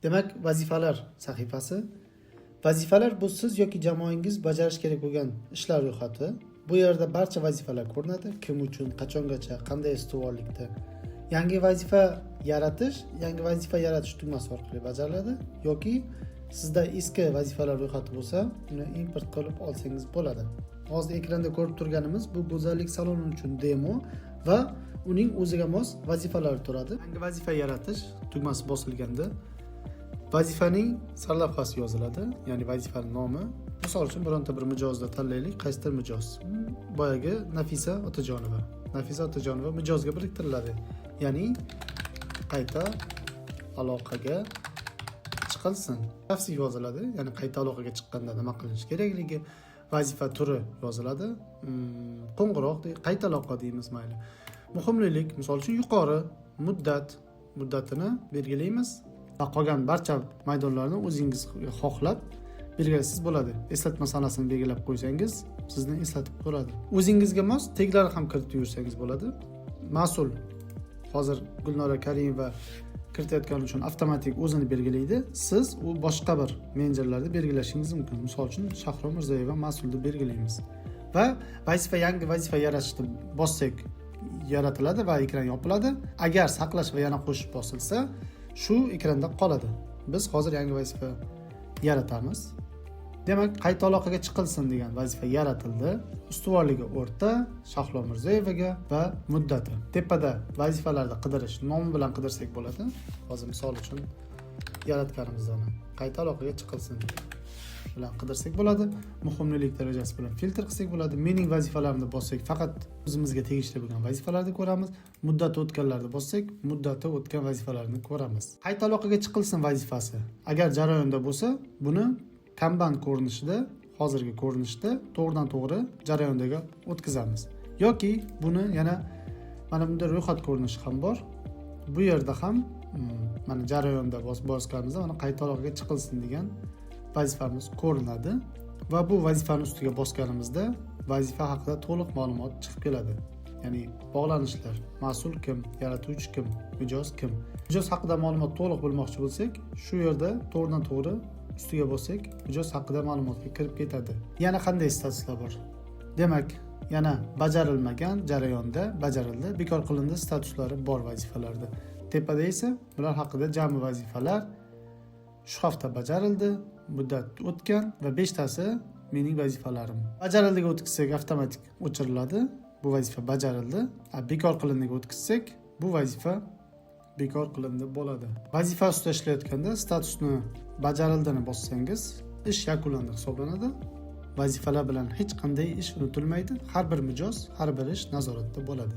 Demak, vazifalar sahifasi. Vazifalar bu siz yoki jamoangiz bajarish kerak bo'lgan ishlar ro'yxati. Bu yerda barcha vazifalar ko'rinadi. Kim uchun, qachongacha, qanday ustuvorlikda. Yangi vazifa yaratish tugmasi orqali bajariladi yoki sizda eski vazifalar ro'yxati bo'lsa, uni import qilib olsangiz bo'ladi. Hozir ekranda ko'rib turganimiz bu go'zallik saloni uchun demo va uning o'ziga mos vazifalari turadi. Yangi vazifa yaratish tugmasi bosilganda vazifaning sarlavhasi yoziladi, ya'ni vazifaning nomi. Misol uchun bironta bir mijozda tanlaylik, qaysidir mijoz. Boyagi Nafisa Otajonova. Nafisa Otajonova mijozga biriktiriladi. Ya'ni qayta aloqaga chiqilsin. Tavsiya yoziladi, ya'ni qayta aloqaga chiqqanda nima qilish kerakligi, vazifa turi yoziladi. Qo'ng'iroq, qayta aloqa deymiz mayli. Muhimlik, misol uchun yuqori muddatini belgilaymiz. Va qolgan barcha maydonlarni o'zingiz xohlab belgilaysiz bo'ladi. Eslatma sanasini belgilab qo'ysangiz, sizni eslatib qo'yadi. O'zingizga mos teglar ham kiritib yursangiz bo'ladi. Mas'ul hozir Gulnora Karimova kiritayotgani uchun avtomatik o'zini belgilaydi. Siz u boshqa bir menejerlarni belgilashingiz mumkin. Misol uchun Shahro Mirzoyeva mas'ulni belgilaymiz. Va yangi vazifa yaratishni bossak yaratiladi va ekran yopiladi. Agar saqlash va yana qo'shib bosilsa, shu ekranda qoladi. Biz hozir yangi vazifa yaratamiz. Demak, qayta aloqaga chiqilsin degan vazifa yaratildi. Ustuvorligi o'rta, Shahlo Mirzoyevaga va muddati. Tepada vazifalarda qidirish nomi bilan qidirsak bo'ladi. Hozir misol uchun yaratganimizdan qayta aloqaga chiqilsin bilan qidirsak bo'ladi. Muhimlik darajasi bilan filtr qilsak bo'ladi. Mening vazifalarimni bossak faqat o'zimizga tegishli bo'lgan vazifalarni ko'ramiz. Muddati o'tganlarni bossak, muddati o'tgan vazifalarni ko'ramiz. Qayta aloqaga chiqilsin vazifasi. Agar jarayonda bo'lsa, buni Kanban ko'rinishida, hozirgi ko'rinishda to'g'ridan to'g'ri jarayondagi o'tkazamiz. Yoki buni yana mana bunda ro'yxat ko'rinishi ham bor. Bu yerda ham mana jarayonda bosganimizda mana qayta aloqaga chiqilsin degan vazifamiz ko'rinadi va bu vazifani ustiga bosganimizda vazifa haqida to'liq ma'lumot chiqib keladi. Ya'ni bog'lanishlar, mas'ul kim, yaratuvchi kim, mijoz kim. Mijoz haqida ma'lumot to'liq bilmoqchi bo'lsak, shu yerda to'g'ridan to'g'ri ustiga bossak, mijoz haqida ma'lumotga kirib ketadi. Yana qanday statuslar bor? Demak, yana bajarilmagan jarayonda bajarildi, bekor qilindi statuslari bor vazifalarda. Tepada esa bular haqida jami vazifalar shu hafta bajarildi, muddat o'tgan va 5 tasi mening vazifalarim. Bajarildiga o'tkazsak avtomatik o'chiriladi. Bu vazifa bajarildi. Bekor qilindiga o'tkazsak, bu vazifa bekor qilindi bo'ladi. Vazifa ustida ishlayotganda statusni bajarildini bossangiz, ish yakunlandi hisoblanadi. Vazifalar bilan hech qanday ish unutilmaydi. Har bir mijoz, har bir ish nazoratda bo'ladi.